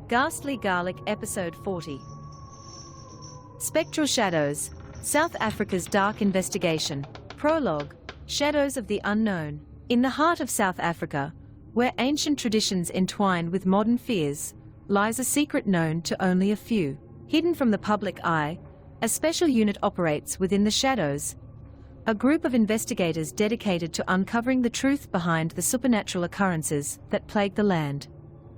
GhastlyGarlic Episode 40. Spectral Shadows, South Africa's Dark Investigation. Prologue, Shadows of the Unknown. In the heart of South Africa, where ancient traditions entwine with modern fears, lies a secret known to only a few. Hidden from the public eye, a special unit operates within the shadows. A group of investigators dedicated to uncovering the truth behind the supernatural occurrences that plague the land.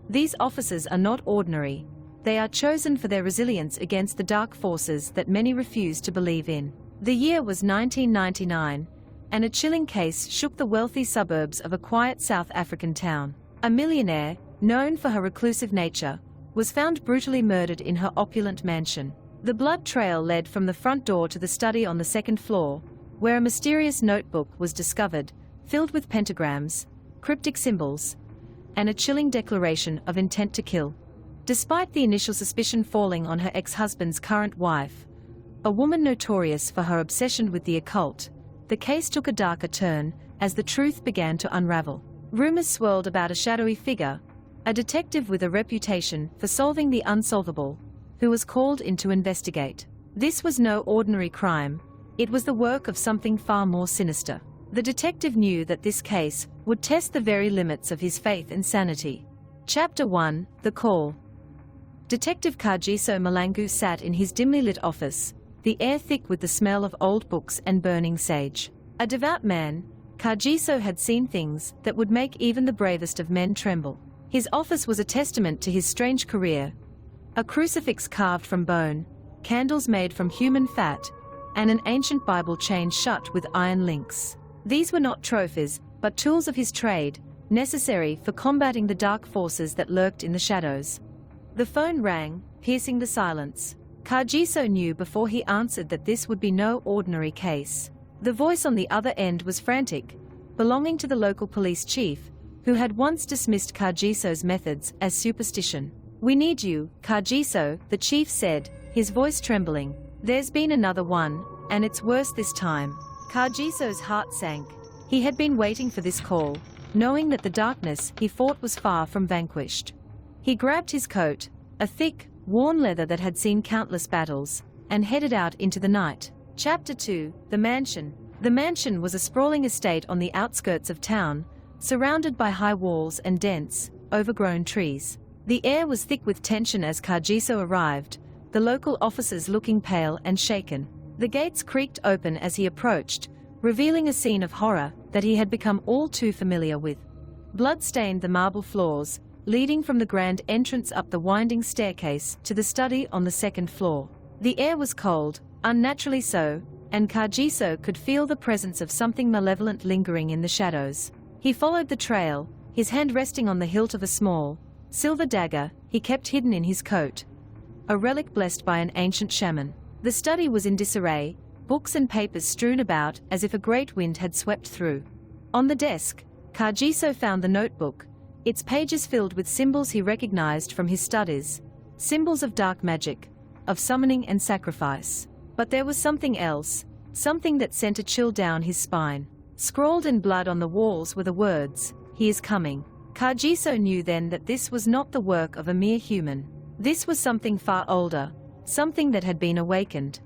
These officers are not ordinary. They are chosen for their resilience against the dark forces that many refuse to believe in. The year was 1999, and a chilling case shook the wealthy suburbs of a quiet South African town. A millionaire, known for her reclusive nature, was found brutally murdered in her opulent mansion. The blood trail led from the front door to the study on the second floor, where a mysterious notebook was discovered, filled with pentagrams, cryptic symbols, and a chilling declaration of intent to kill. Despite the initial suspicion falling on her ex-husband's current wife, a woman notorious for her obsession with the occult, the case took a darker turn as the truth began to unravel. Rumors swirled about a shadowy figure, a detective with a reputation for solving the unsolvable, who was called in to investigate. This was no ordinary crime. It was the work of something far more sinister. The detective knew that this case would test the very limits of his faith and sanity. Chapter 1, The Call. Detective Kagiso Malangu sat in his dimly lit office, the air thick with the smell of old books and burning sage. A devout man, Kagiso had seen things that would make even the bravest of men tremble. His office was a testament to his strange career. A crucifix carved from bone, candles made from human fat, and an ancient Bible chained shut with iron links. These were not trophies, but tools of his trade, necessary for combating the dark forces that lurked in the shadows. The phone rang, piercing the silence. Kagiso knew before he answered that this would be no ordinary case. The voice on the other end was frantic, belonging to the local police chief, who had once dismissed Kagiso's methods as superstition. "We need you, Kagiso," the chief said, his voice trembling. "There's been another one, and it's worse this time." Kagiso's heart sank. He had been waiting for this call, knowing that the darkness he fought was far from vanquished. He grabbed his coat, a thick, worn leather that had seen countless battles, and headed out into the night. Chapter 2, The Mansion. The mansion was a sprawling estate on the outskirts of town, surrounded by high walls and dense, overgrown trees. The air was thick with tension as Kagiso arrived, the local officers looking pale and shaken. The gates creaked open as he approached, revealing a scene of horror that he had become all too familiar with. Blood stained the marble floors, leading from the grand entrance up the winding staircase to the study on the second floor. The air was cold, unnaturally so, and Kagiso could feel the presence of something malevolent lingering in the shadows. He followed the trail, his hand resting on the hilt of a small, silver dagger he kept hidden in his coat, a relic blessed by an ancient shaman. The study was in disarray, books and papers strewn about as if a great wind had swept through. On the desk, Kagiso found the notebook, its pages filled with symbols he recognized from his studies, symbols of dark magic, of summoning and sacrifice. But there was something else, something that sent a chill down his spine. Scrawled in blood on the walls were the words, "He is coming." Kagiso knew then that this was not the work of a mere human. This was something far older, something that had been awakened.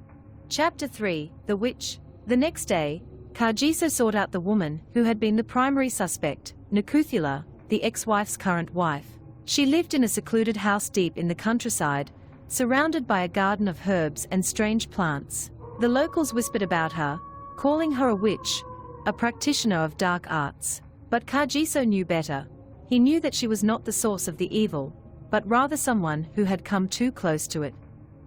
Chapter 3, The Witch. The next day, Kagiso sought out the woman who had been the primary suspect, Nkuthula, the ex-wife's current wife. She lived in a secluded house deep in the countryside, surrounded by a garden of herbs and strange plants. The locals whispered about her, calling her a witch, a practitioner of dark arts. But Kagiso knew better. He knew that she was not the source of the evil, but rather someone who had come too close to it.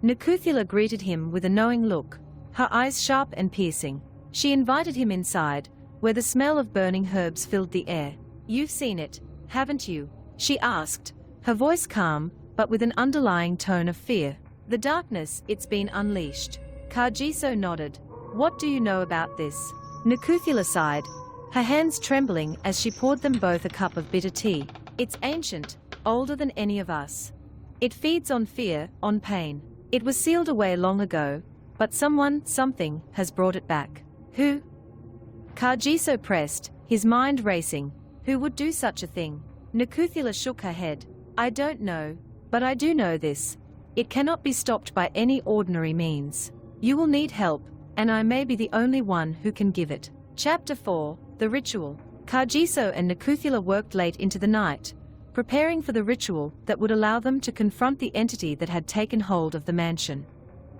Nkuthula greeted him with a knowing look, her eyes sharp and piercing. She invited him inside, where the smell of burning herbs filled the air. "You've seen it, haven't you?" she asked, her voice calm, but with an underlying tone of fear. "The darkness, it's been unleashed." Kagiso nodded. "What do you know about this?" Nkuthula sighed, her hands trembling as she poured them both a cup of bitter tea. "It's ancient, older than any of us. It feeds on fear, on pain. It was sealed away long ago, but something has brought it back." "Who?" Kagiso pressed, his mind racing. "Who would do such a thing?" Nkuthula shook her head. "I don't know. But I do know this. It cannot be stopped by any ordinary means. You will need help, and I may be the only one who can give it. Chapter 4, The Ritual. Kagiso and Nakuthula worked late into the night, preparing for the ritual that would allow them to confront the entity that had taken hold of the mansion.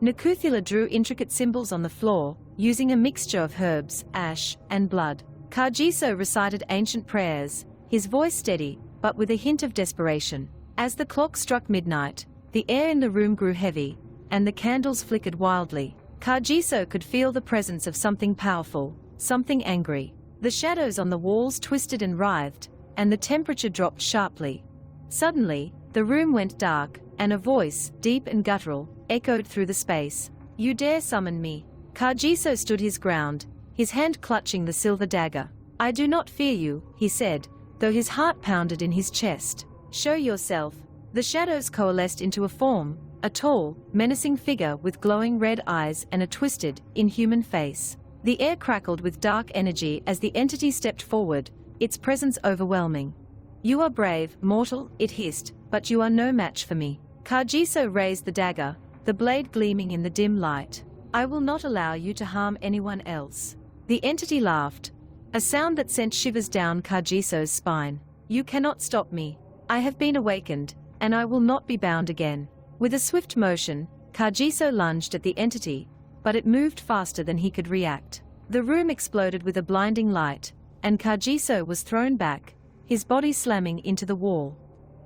Nakuthula drew intricate symbols on the floor, using a mixture of herbs, ash, and blood. Kagiso recited ancient prayers, his voice steady, but with a hint of desperation. As the clock struck midnight, the air in the room grew heavy, and the candles flickered wildly. Kagiso could feel the presence of something powerful, something angry. The shadows on the walls twisted and writhed, and the temperature dropped sharply. Suddenly, the room went dark, and a voice, deep and guttural, echoed through the space. "You dare summon me?" Kagiso stood his ground, his hand clutching the silver dagger. "I do not fear you," he said, though his heart pounded in his chest. "Show yourself." The shadows coalesced into a form, a tall, menacing figure with glowing red eyes and a twisted, inhuman face. The air crackled with dark energy as the entity stepped forward, its presence overwhelming. "You are brave, mortal," it hissed, "but you are no match for me." Kagiso raised the dagger, the blade gleaming in the dim light. "I will not allow you to harm anyone else." The entity laughed, a sound that sent shivers down Kagiso's spine. "You cannot stop me. I have been awakened, and I will not be bound again." With a swift motion, Kagiso lunged at the entity, but it moved faster than he could react. The room exploded with a blinding light, and Kagiso was thrown back, his body slamming into the wall.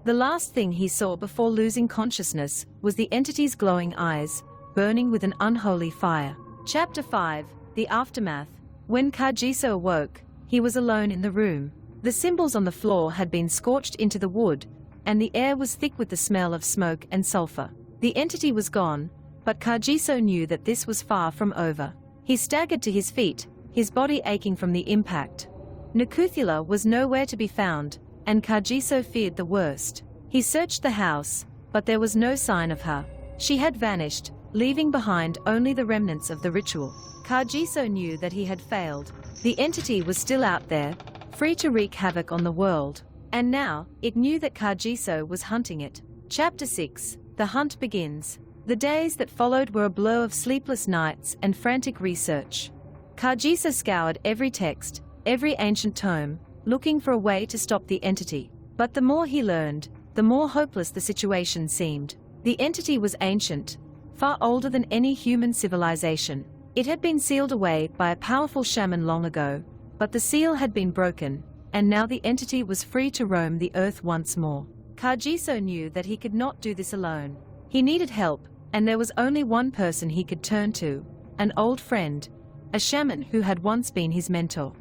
The last thing he saw before losing consciousness was the entity's glowing eyes, burning with an unholy fire. Chapter 5, The Aftermath. When Kagiso awoke, he was alone in the room. The symbols on the floor had been scorched into the wood, and the air was thick with the smell of smoke and sulfur. The entity was gone, but Kagiso knew that this was far from over. He staggered to his feet, his body aching from the impact. Nakuthula was nowhere to be found, and Kagiso feared the worst. He searched the house, but there was no sign of her. She had vanished, leaving behind only the remnants of the ritual. Kagiso knew that he had failed. The entity was still out there, free to wreak havoc on the world. And now, it knew that Kagiso was hunting it. Chapter 6, The Hunt Begins. The days that followed were a blur of sleepless nights and frantic research. Kagiso scoured every text, every ancient tome, looking for a way to stop the entity. But the more he learned, the more hopeless the situation seemed. The entity was ancient, far older than any human civilization. It had been sealed away by a powerful shaman long ago, but the seal had been broken, and now the entity was free to roam the earth once more. Kagiso knew that he could not do this alone. He needed help, and there was only one person he could turn to, an old friend, a shaman who had once been his mentor.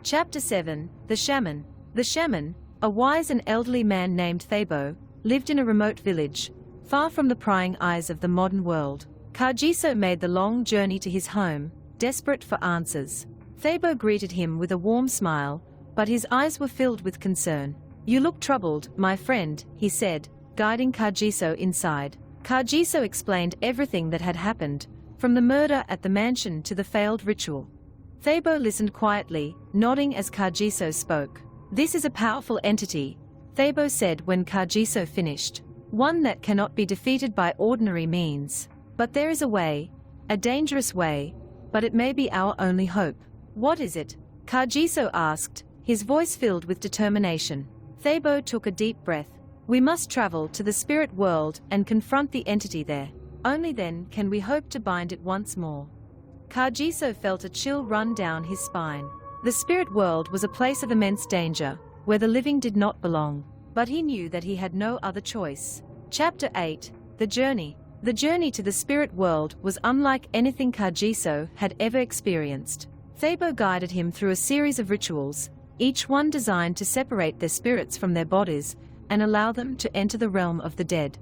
Chapter 7, The Shaman. The shaman, a wise and elderly man named Thabo, lived in a remote village, far from the prying eyes of the modern world. Kagiso made the long journey to his home, desperate for answers. Thabo greeted him with a warm smile, but his eyes were filled with concern. "You look troubled, my friend," he said, guiding Kagiso inside. Kagiso explained everything that had happened, from the murder at the mansion to the failed ritual. Thabo listened quietly, nodding as Kagiso spoke. "This is a powerful entity," Thabo said when Kagiso finished. "One that cannot be defeated by ordinary means. But there is a way, a dangerous way, but it may be our only hope." "What is it?" Kagiso asked, his voice filled with determination. Thabo took a deep breath. "We must travel to the spirit world and confront the entity there. Only then can we hope to bind it once more." Kagiso felt a chill run down his spine. The spirit world was a place of immense danger, where the living did not belong. But he knew that he had no other choice. Chapter 8, The Journey. The journey to the spirit world was unlike anything Kagiso had ever experienced. Thabo guided him through a series of rituals, each one designed to separate their spirits from their bodies and allow them to enter the realm of the dead.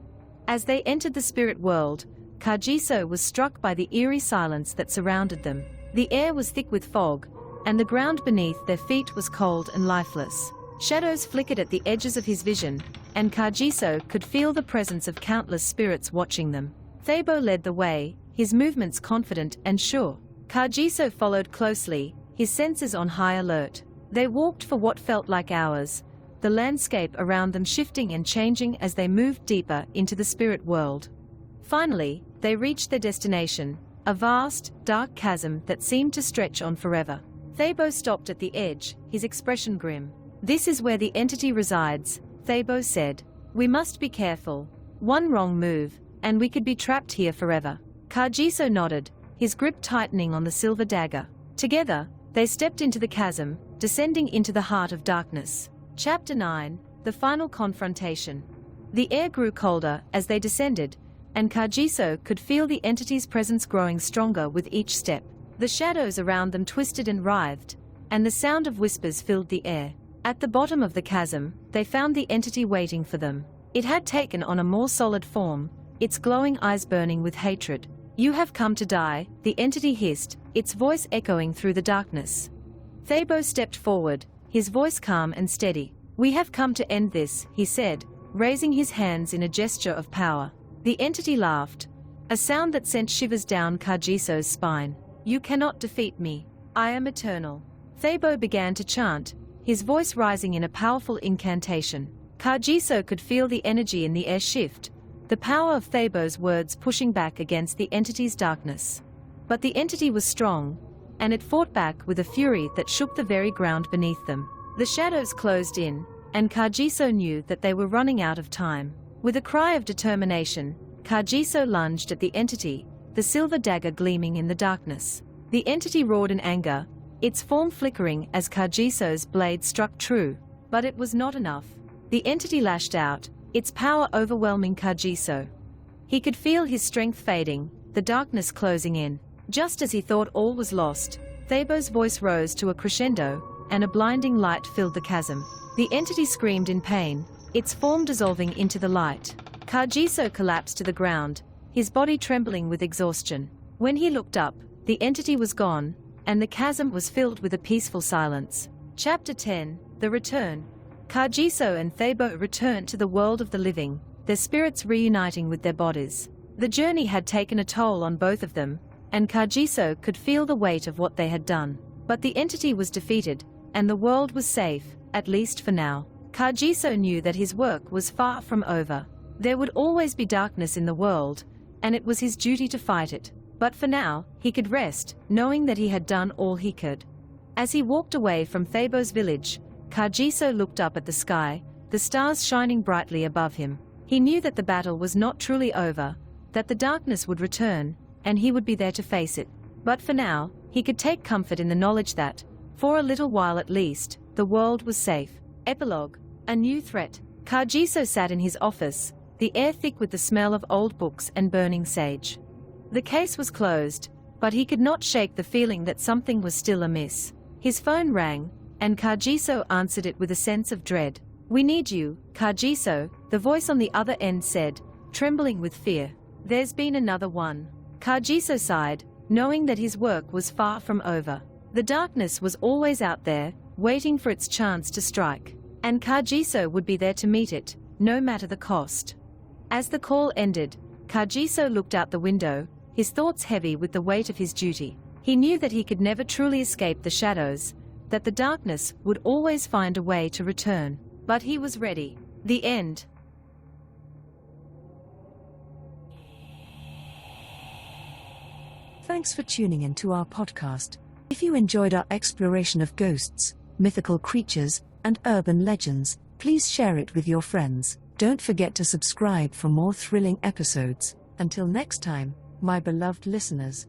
As they entered the spirit world, Kagiso was struck by the eerie silence that surrounded them. The air was thick with fog, and the ground beneath their feet was cold and lifeless. Shadows flickered at the edges of his vision, and Kagiso could feel the presence of countless spirits watching them. Thabo led the way, his movements confident and sure. Kagiso followed closely, his senses on high alert. They walked for what felt like hours, the landscape around them shifting and changing as they moved deeper into the spirit world. Finally, they reached their destination, a vast, dark chasm that seemed to stretch on forever. Thabo stopped at the edge, his expression grim. "This is where the entity resides," Thabo said. "We must be careful. One wrong move, and we could be trapped here forever." Kagiso nodded, his grip tightening on the silver dagger. Together, they stepped into the chasm, descending into the heart of darkness. Chapter 9, The Final Confrontation. The air grew colder as they descended, and Kagiso could feel the entity's presence growing stronger with each step. The shadows around them twisted and writhed, and the sound of whispers filled the air. At the bottom of the chasm, they found the entity waiting for them. It had taken on a more solid form, its glowing eyes burning with hatred. "You have come to die," the entity hissed, its voice echoing through the darkness. Thabo stepped forward, his voice calm and steady. "We have come to end this," he said, raising his hands in a gesture of power. The entity laughed, a sound that sent shivers down Kagiso's spine. "You cannot defeat me. I am eternal." Thabo began to chant, his voice rising in a powerful incantation. Kagiso could feel the energy in the air shift, the power of Thabo's words pushing back against the entity's darkness. But the entity was strong, and it fought back with a fury that shook the very ground beneath them. The shadows closed in, and Kagiso knew that they were running out of time. With a cry of determination, Kagiso lunged at the entity, the silver dagger gleaming in the darkness. The entity roared in anger, its form flickering as Kagiso's blade struck true. But it was not enough. The entity lashed out, its power overwhelming Kagiso. He could feel his strength fading, the darkness closing in. Just as he thought all was lost, Thabo's voice rose to a crescendo, and a blinding light filled the chasm. The entity screamed in pain, its form dissolving into the light. Kagiso collapsed to the ground, his body trembling with exhaustion. When he looked up, the entity was gone, and the chasm was filled with a peaceful silence. Chapter 10, The Return. Kagiso and Thabo returned to the world of the living, their spirits reuniting with their bodies. The journey had taken a toll on both of them, and Kagiso could feel the weight of what they had done. But the entity was defeated, and the world was safe, at least for now. Kagiso knew that his work was far from over. There would always be darkness in the world, and it was his duty to fight it. But for now, he could rest, knowing that he had done all he could. As he walked away from Thabo's village, Kagiso looked up at the sky, the stars shining brightly above him. He knew that the battle was not truly over, that the darkness would return, and he would be there to face it. But for now, he could take comfort in the knowledge that, for a little while at least, the world was safe. Epilogue. A new threat. Kagiso sat in his office, the air thick with the smell of old books and burning sage. The case was closed, but he could not shake the feeling that something was still amiss. His phone rang, and Kagiso answered it with a sense of dread. "We need you, Kagiso," the voice on the other end said, trembling with fear. "There's been another one." Kagiso sighed, knowing that his work was far from over. The darkness was always out there, waiting for its chance to strike. And Kagiso would be there to meet it, no matter the cost. As the call ended, Kagiso looked out the window, his thoughts heavy with the weight of his duty. He knew that he could never truly escape the shadows, that the darkness would always find a way to return. But he was ready. The end. Thanks for tuning in to our podcast. If you enjoyed our exploration of ghosts, mythical creatures, and urban legends, please share it with your friends. Don't forget to subscribe for more thrilling episodes. Until next time, my beloved listeners.